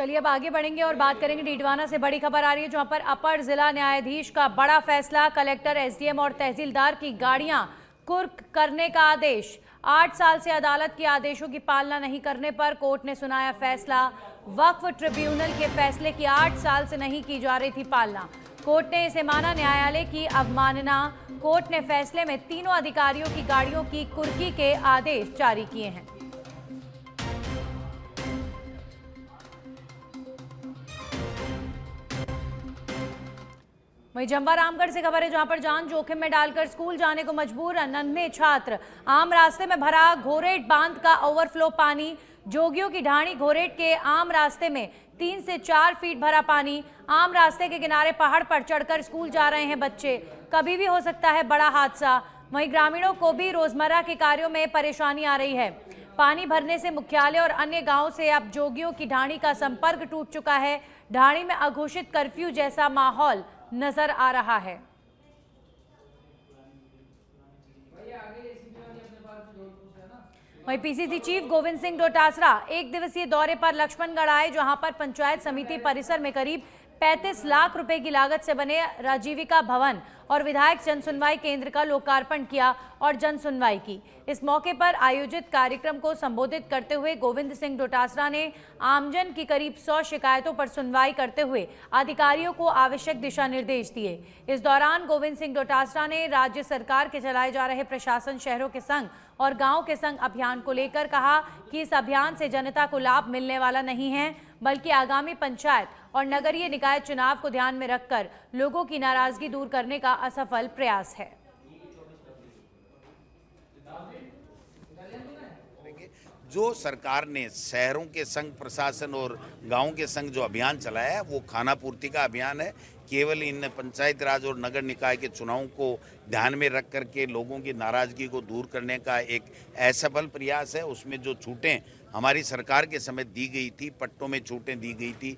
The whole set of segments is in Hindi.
चलिए अब आगे बढ़ेंगे और बात करेंगे डीडवाना से। बड़ी खबर आ रही है जहां पर अपर जिला न्यायाधीश का बड़ा फैसला, कलेक्टर, एसडीएम और तहसीलदार की गाड़ियां कुर्क करने का आदेश। 8 साल से अदालत के आदेशों की पालना नहीं करने पर कोर्ट ने सुनाया फैसला। वक्फ ट्रिब्यूनल के फैसले की 8 साल से नहीं की जा रही थी पालना, कोर्ट ने इसे माना न्यायालय की अवमानना। कोर्ट ने फैसले में तीनों अधिकारियों की गाड़ियों की कुर्की के आदेश जारी किए हैं। वहीं जंबा रामगढ़ से खबर है जहां पर जान जोखिम में डालकर स्कूल जाने को मजबूर नन्हे छात्र। आम रास्ते में भरा घोरेट बांध का ओवरफ्लो पानी। जोगियों की ढाणी घोरेट के आम रास्ते में 3 से 4 फीट भरा पानी। आम रास्ते के किनारे पहाड़ पर चढ़कर स्कूल जा रहे हैं बच्चे, कभी भी हो सकता है बड़ा हादसा। वहीं ग्रामीणों को भी रोजमर्रा के कार्यों में परेशानी आ रही है। पानी भरने से मुख्यालय और अन्य गांवों से अब जोगियों की ढाणी का संपर्क टूट चुका है। ढाणी में अघोषित कर्फ्यू जैसा माहौल नजर आ रहा है। वहीं पीसीसी चीफ गोविंद सिंह डोटासरा 1 दिवसीय दौरे पर लक्ष्मणगढ़ आए, जहां पर पंचायत समिति परिसर में करीब 35 लाख रुपए की लागत से बने राजीविका भवन और विधायक जन सुनवाई केंद्र का लोकार्पण किया और जन सुनवाई की। इस मौके पर आयोजित कार्यक्रम को संबोधित करते हुए गोविंद सिंह डोटासरा ने आमजन की करीब 100 शिकायतों पर सुनवाई करते हुए अधिकारियों को आवश्यक दिशा निर्देश दिए। इस दौरान गोविंद सिंह डोटासरा ने राज्य सरकार के चलाए जा रहे प्रशासन शहरों के संग और गांव के संग अभियान को लेकर कहा कि इस अभियान से जनता को लाभ मिलने वाला नहीं है, बल्कि आगामी पंचायत और नगरीय निकाय चुनाव को ध्यान में रखकर लोगों की नाराजगी दूर करने का असफल प्रयास है। जो सरकार ने शहरों के संग प्रशासन और गांवों के संग जो अभियान चलाया है वो खाना पूर्ति का अभियान है। केवल इन पंचायत राज और नगर निकाय के चुनावों को ध्यान में रख करके लोगों की नाराजगी को दूर करने का एक असफल प्रयास है। उसमें जो छूटें हमारी सरकार के समय दी गई थी, पट्टों में छूटें दी गई थी,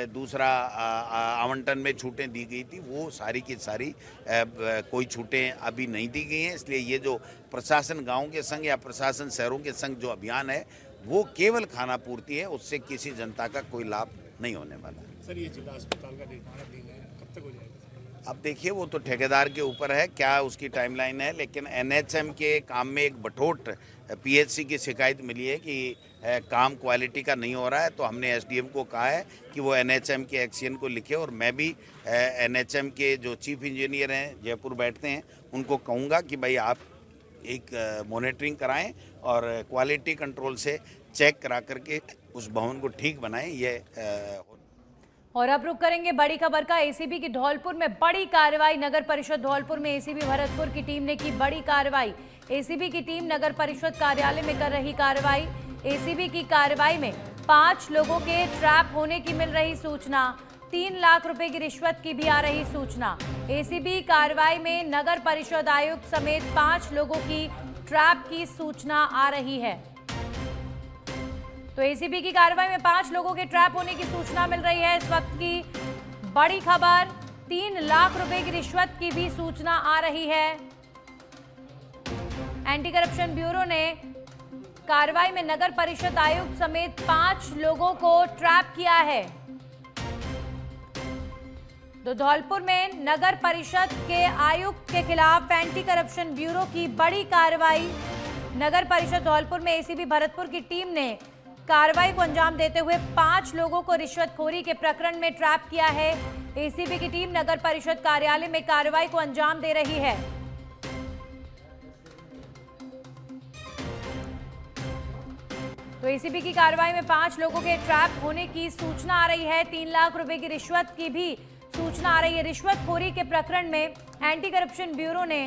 दूसरा आवंटन में छूटें दी गई थी, वो सारी की सारी कोई छूटें अभी नहीं दी गई हैं। इसलिए ये जो प्रशासन गाँव के संग या प्रशासन शहरों के संग जो अभियान है वो केवल खाना पूर्ति है, उससे किसी जनता का कोई लाभ नहीं होने वाला। सर ये जिला अस्पताल का निर्माण कब तक हो जाएगा? अब देखिए वो तो ठेकेदार के ऊपर है क्या उसकी टाइमलाइन है, लेकिन एनएचएम के काम में एक बठोट पीएचसी की शिकायत मिली है कि काम क्वालिटी का नहीं हो रहा है, तो हमने एसडीएम को कहा है कि वो एनएचएम के एक्शन को लिखे और मैं भी एनएचएम के जो चीफ इंजीनियर हैं जयपुर बैठते हैं उनको कहूँगा कि भाई आप एक मॉनिटरिंग कराएं और क्वालिटी कंट्रोल से चेक करा करके उस भवन को ठीक बनाएं। ये और अब रुक करेंगे बड़ी खबर का। एसीबी की धौलपुर में बड़ी कार्रवाई। नगर परिषद धौलपुर में एसीबी भरतपुर की टीम ने की बड़ी कार्रवाई। एसीबी की टीम नगर परिषद कार्यालय में कर रही कार्रवाई। एसीबी की कार्रवाई में 5 लोगों के ट्रैप होने की मिल रही सूचना। 3 लाख रुपए की रिश्वत की भी आ रही सूचना। एसीबी कार्रवाई में नगर परिषद आयुक्त समेत 5 लोगों की ट्रैप की सूचना आ रही है। तो एसीबी की कार्रवाई में 5 लोगों के ट्रैप होने की सूचना मिल रही है। इस वक्त की बड़ी खबर, 3 लाख रुपए की रिश्वत की भी सूचना आ रही है। एंटी करप्शन ब्यूरो ने कार्रवाई में नगर परिषद आयुक्त समेत 5 लोगों को ट्रैप किया है। तो धौलपुर में नगर परिषद के आयुक्त के खिलाफ एंटी करप्शन ब्यूरो की बड़ी कार्रवाई। नगर परिषद धौलपुर में एसीबी भरतपुर की टीम ने कार्रवाई को अंजाम देते हुए 5 लोगों को रिश्वतखोरी के प्रकरण में ट्रैप किया है। एसीबी की टीम नगर परिषद कार्यालय में कार्रवाई को अंजाम दे रही है। तो एसीबी की कार्रवाई में 5 लोगों के ट्रैप होने की सूचना आ रही है। 3 लाख रुपए की रिश्वत की भी सूचना आ रही है। रिश्वतखोरी के प्रकरण में एंटी करप्शन ब्यूरो ने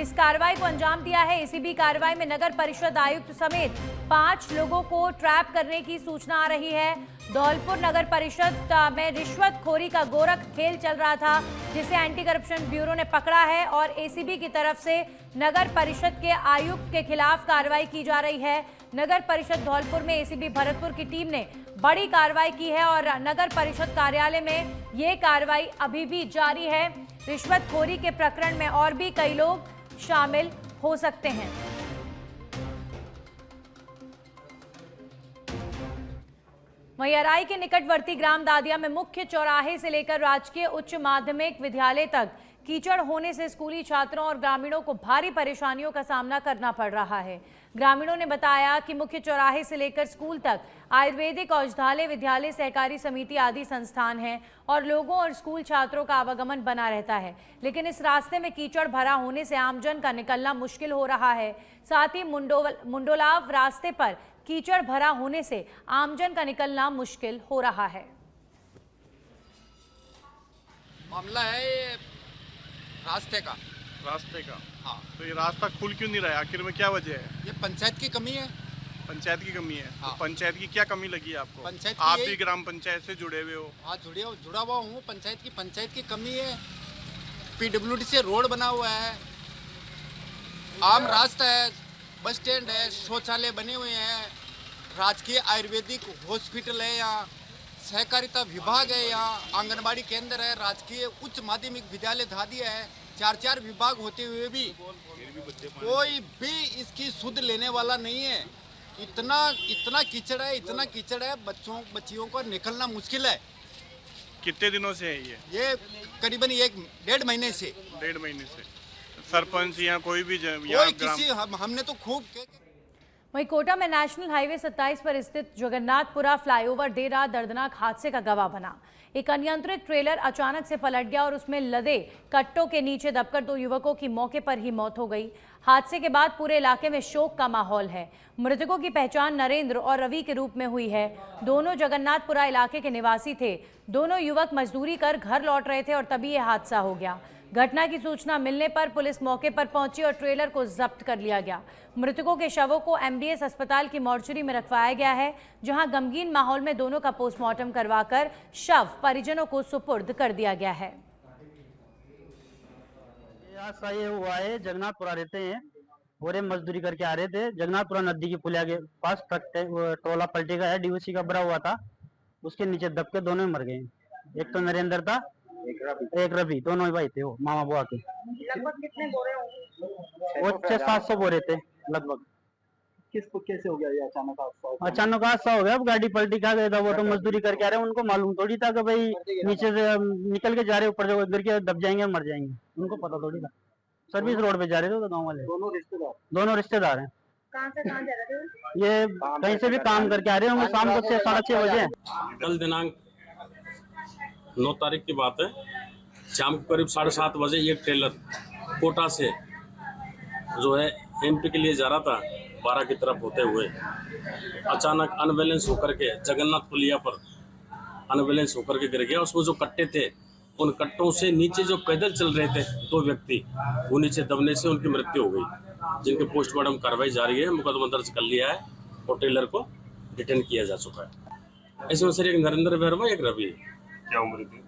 इस कार्रवाई को अंजाम दिया है। एसीबी कार्रवाई में नगर परिषद आयुक्त समेत 5 लोगों को ट्रैप करने की सूचना आ रही है। धौलपुर नगर परिषद में रिश्वतखोरी का गोरख खेल चल रहा था, जिसे एंटी करप्शन ब्यूरो ने पकड़ा है और एसीबी की तरफ से नगर परिषद के आयुक्त के खिलाफ कार्रवाई की जा रही है। नगर परिषद धौलपुर में एसीबी भरतपुर की टीम ने बड़ी कार्रवाई की है और नगर परिषद कार्यालय में ये कार्रवाई अभी भी जारी है। रिश्वतखोरी के प्रकरण में और भी कई लोग शामिल हो सकते हैं। वहीं अराई के निकटवर्ती ग्राम दादिया में मुख्य चौराहे से लेकर राजकीय उच्च माध्यमिक विद्यालय तक कीचड़ होने से स्कूली छात्रों और ग्रामीणों को भारी परेशानियों का सामना करना पड़ रहा है। ग्रामीणों ने बताया कि मुख्य चौराहे से लेकर स्कूल तक आयुर्वेदिक औषधालय विद्यालय सहकारी समिति आदि संस्थान हैं और लोगों और स्कूल छात्रों का आवागमन बना रहता है, लेकिन इस रास्ते में कीचड़ भरा होने से आमजन का निकलना मुश्किल हो रहा है। साथ ही मुंडोलाव रास्ते पर कीचड़ भरा होने से आमजन का निकलना मुश्किल हो रहा है। मामला है ये रास्ते का। हाँ। तो ये रास्ता खुल क्यों नहीं रहा है? आखिर में क्या वजह है? ये पंचायत की कमी है। पंचायत की कमी है। हाँ। तो पंचायत की क्या कमी लगी है आपको? पंचायत आप भी ग्राम पंचायत से जुड़े हुए हो। हाँ, जुड़ा हुआ हूँ। पंचायत की कमी है। पीडब्ल्यूडी से रोड बना हुआ है, आम रास्ता है, बस स्टैंड है, शौचालय बने हुए हैं, राजकीय आयुर्वेदिक हॉस्पिटल है, यहाँ सहकारिता विभाग है, यहाँ आंगनबाड़ी केंद्र है, राजकीय उच्च माध्यमिक विद्यालय दादिया है। चार विभाग होते हुए भी कोई भी इसकी सुध लेने वाला नहीं है। इतना कीचड़ है, बच्चियों को निकलना मुश्किल है। कितने दिनों से है ये करीबन 1-1.5 महीने से। 1.5 महीने से सरपंच या कोई भी हमने तो खूब। वहीं कोटा में नेशनल हाईवे 27 पर स्थित जगन्नाथपुरा फ्लाईओवर देर रात दर्दनाक हादसे का गवाह बना। एक अनियंत्रित ट्रेलर अचानक से पलट गया और उसमें लदे कट्टों के नीचे दबकर 2 युवकों की मौके पर ही मौत हो गई। हादसे के बाद पूरे इलाके में शोक का माहौल है। मृतकों की पहचान नरेंद्र और रवि के रूप में हुई है। दोनों जगन्नाथपुरा इलाके के निवासी थे। दोनों युवक मजदूरी कर घर लौट रहे थे और तभी यह हादसा हो गया। घटना की सूचना मिलने पर पुलिस मौके पर पहुंची और ट्रेलर को जब्त कर लिया गया। मृतकों के शवों को एमडीएस अस्पताल की मॉर्चरी में रखवाया गया है, जहां गमगीन माहौल में दोनों का पोस्टमार्टम करवाकर शव परिजनों को सुपुर्द कर दिया गया है। ऐसा ये हुआ है, जगन्नाथपुरा रहते हैं और मजदूरी करके आ रहे थे। जगन्नाथपुरा नदी की पुलिया के पास ट्रोला पलटी का है, डीओसी का भरा हुआ था, उसके नीचे दब के दोनों मर गए। एक तो नरेंद्र था, एक रवि, दोनों ही भाई थे, वो मामा बुआ के। लगभग कितने बोरे होंगे? वो 600-700 बोरे थे लगभग। किसको कैसे हो गया ये अचानक हादसा? अचानक हादसा हो गया। अब गाड़ी पलटी खा गया था, वो तो मजदूरी करके आ रहे हैं, उनको मालूम थोड़ी था कि भाई नीचे से निकल के जा रहे, ऊपर गिर के दब जाएंगे, मर जाएंगे, उनको पता थोड़ी था। सर्विस रोड पे जा रहे थे तो गाँव वाले। दोनों रिश्तेदार हैं। कहाँ से कहाँ जा रहे थे? ये कहीं से भी काम करके आ रहे होंगे। शाम को 6-6:30 बजे। कल दिनांक 9 तारीख की बात है, शाम को करीब 7:30 बजे ये ट्रेलर कोटा से जो है एमपी के लिए जा रहा था, 12 की तरफ होते हुए अचानक अनबैलेंस होकर के जगन्नाथ पुलिया पर अनबैलेंस होकर के गिर गया। उसमें जो कट्टे थे, उन कट्टों से नीचे जो पैदल चल रहे थे 2 व्यक्ति, वो नीचे दबने से उनकी मृत्यु हो गई, जिनके पोस्टमार्टम कार्रवाई जारी है। मुकदमा दर्ज कर लिया है और ट्रेलर को डिटेन किया जा चुका है। इसमें सर एक नरेंद्र बैरवा, एक रवि। क्या उम्र थी?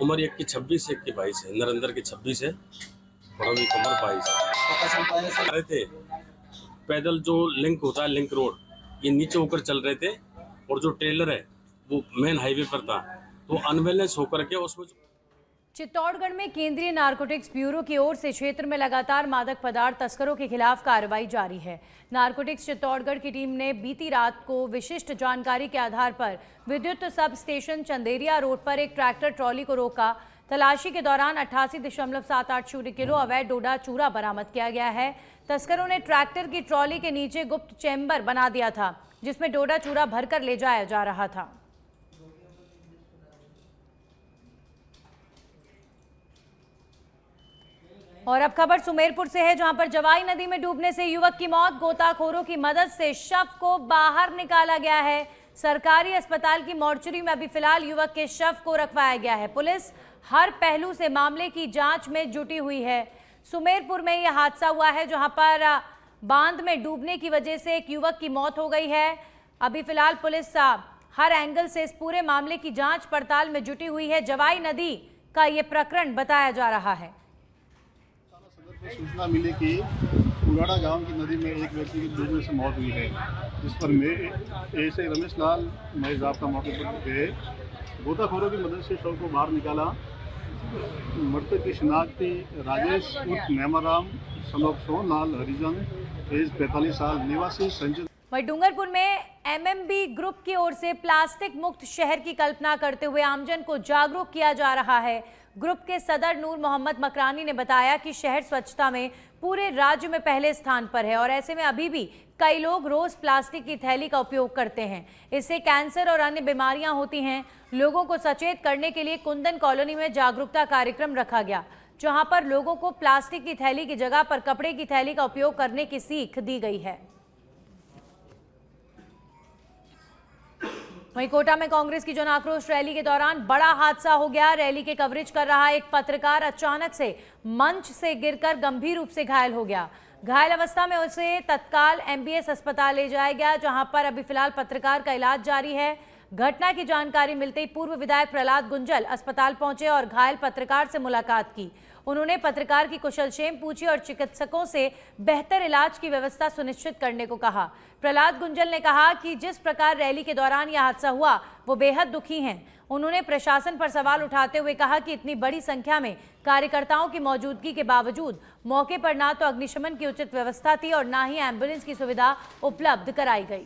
उम्र एक की 26 एक की 22 है। नरेंद्र की 26 है और रवि की उम्र 22 है। रहे थे पैदल, जो लिंक होता है लिंक रोड, ये नीचे होकर चल रहे थे और जो ट्रेलर है वो मेन हाईवे पर था, तो अनबैलेंस होकर के उसमें। चित्तौड़गढ़ में केंद्रीय नारकोटिक्स ब्यूरो की ओर से क्षेत्र में लगातार मादक पदार्थ तस्करों के खिलाफ कार्रवाई जारी है। नारकोटिक्स चित्तौड़गढ़ की टीम ने बीती रात को विशिष्ट जानकारी के आधार पर विद्युत सब स्टेशन चंदेरिया रोड पर एक ट्रैक्टर ट्रॉली को रोका। तलाशी के दौरान 88.780 किलो अवैध डोडा चूरा बरामद किया गया है। तस्करों ने ट्रैक्टर की ट्रॉली के नीचे गुप्त चैम्बर बना दिया था, जिसमें डोडा चूरा भरकर ले जाया जा रहा था। और अब खबर सुमेरपुर से है, जहां पर जवाई नदी में डूबने से युवक की मौत। गोताखोरों की मदद से शव को बाहर निकाला गया है। सरकारी अस्पताल की मॉर्चरी में अभी फिलहाल युवक के शव को रखवाया गया है। पुलिस हर पहलू से मामले की जांच में जुटी हुई है। सुमेरपुर में यह हादसा हुआ है, जहां पर बांध में डूबने की वजह से एक युवक की मौत हो गई है। अभी फिलहाल पुलिस हर एंगल से इस पूरे मामले की जांच पड़ताल में जुटी हुई है। जवाई नदी का ये प्रकरण बताया जा रहा है। सूचना मिली कि पुराना गांव की नदी में एक व्यक्ति की डूबने से मौत हुई है, जिस पर मैं ऐसे रमेश लाल महेश का मौके पर गए। गोताखोरों की मदद से शव को बाहर निकाला। मृतक की शिनाख्ती राजेश उर्फ नेमाराम सनोप सोहनलाल हरिजन, एज 45 साल, निवासी संजय। वहीं डूंगरपुर में एमएमबी ग्रुप की ओर से प्लास्टिक मुक्त शहर की कल्पना करते हुए आमजन को जागरूक किया जा रहा है। ग्रुप के सदर नूर मोहम्मद मकरानी ने बताया कि शहर स्वच्छता में पूरे राज्य में पहले स्थान पर है और ऐसे में अभी भी कई लोग रोज प्लास्टिक की थैली का उपयोग करते हैं। इससे कैंसर और अन्य बीमारियां होती हैं। लोगों को सचेत करने के लिए कुंदन कॉलोनी में जागरूकता कार्यक्रम रखा गया, जहां पर लोगों को प्लास्टिक की थैली की जगह पर कपड़े की थैली का उपयोग करने की सीख दी गई है। वहीं कोटा में कांग्रेस की जन आक्रोश रैली के दौरान बड़ा हादसा हो गया। रैली के कवरेज कर रहा एक पत्रकार अचानक से मंच से गिरकर गंभीर रूप से घायल हो गया। घायल अवस्था में उसे तत्काल एमबीएस अस्पताल ले जाया गया, जहां पर अभी फिलहाल पत्रकार का इलाज जारी है। घटना की जानकारी मिलते ही पूर्व विधायक प्रहलाद गुंजल अस्पताल पहुंचे और घायल पत्रकार से मुलाकात की। उन्होंने पत्रकार की कुशलक्षेम पूछी और चिकित्सकों से बेहतर इलाज की व्यवस्था सुनिश्चित करने को कहा। प्रहलाद गुंजल ने कहा कि जिस प्रकार रैली के दौरान यह हादसा हुआ वो बेहद दुखी हैं। उन्होंने प्रशासन पर सवाल उठाते हुए कहा कि इतनी बड़ी संख्या में कार्यकर्ताओं की मौजूदगी के बावजूद मौके पर ना तो अग्निशमन की उचित व्यवस्था थी और ना ही एम्बुलेंस की सुविधा उपलब्ध कराई गई।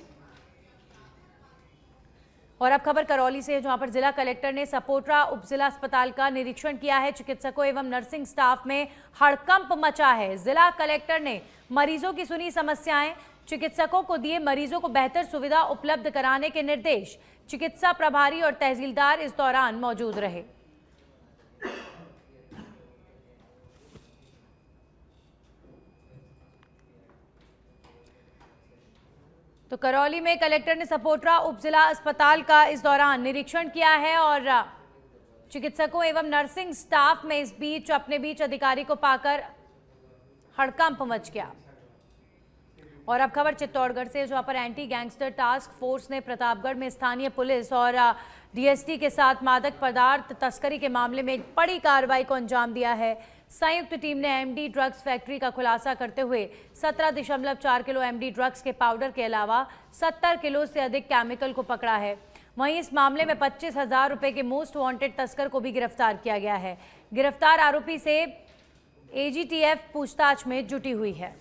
और अब खबर करौली से है, जहां पर जिला कलेक्टर ने सपोट्रा उपजिला अस्पताल का निरीक्षण किया है। चिकित्सकों एवं नर्सिंग स्टाफ में हड़कंप मचा है। जिला कलेक्टर ने मरीजों की सुनी समस्याएं, चिकित्सकों को दिए मरीजों को बेहतर सुविधा उपलब्ध कराने के निर्देश। चिकित्सा प्रभारी और तहसीलदार इस दौरान मौजूद रहे। तो करौली में कलेक्टर ने सपोट्रा उपजिला अस्पताल का इस दौरान निरीक्षण किया है और चिकित्सकों एवं नर्सिंग स्टाफ में इस बीच अपने बीच अधिकारी को पाकर हड़कंप मच गया। और अब खबर चित्तौड़गढ़ से, जहां पर एंटी गैंगस्टर टास्क फोर्स ने प्रतापगढ़ में स्थानीय पुलिस और डीएसटी के साथ मादक पदार्थ तस्करी के मामले में एक बड़ी कार्रवाई को अंजाम दिया है। संयुक्त टीम ने एमडी ड्रग्स फैक्ट्री का खुलासा करते हुए 17.4 किलो एमडी ड्रग्स के पाउडर के अलावा 70 किलो से अधिक केमिकल को पकड़ा है। वहीं इस मामले में 25,000 रुपए के मोस्ट वांटेड तस्कर को भी गिरफ्तार किया गया है। गिरफ्तार आरोपी से एजीटीएफ पूछताछ में जुटी हुई है।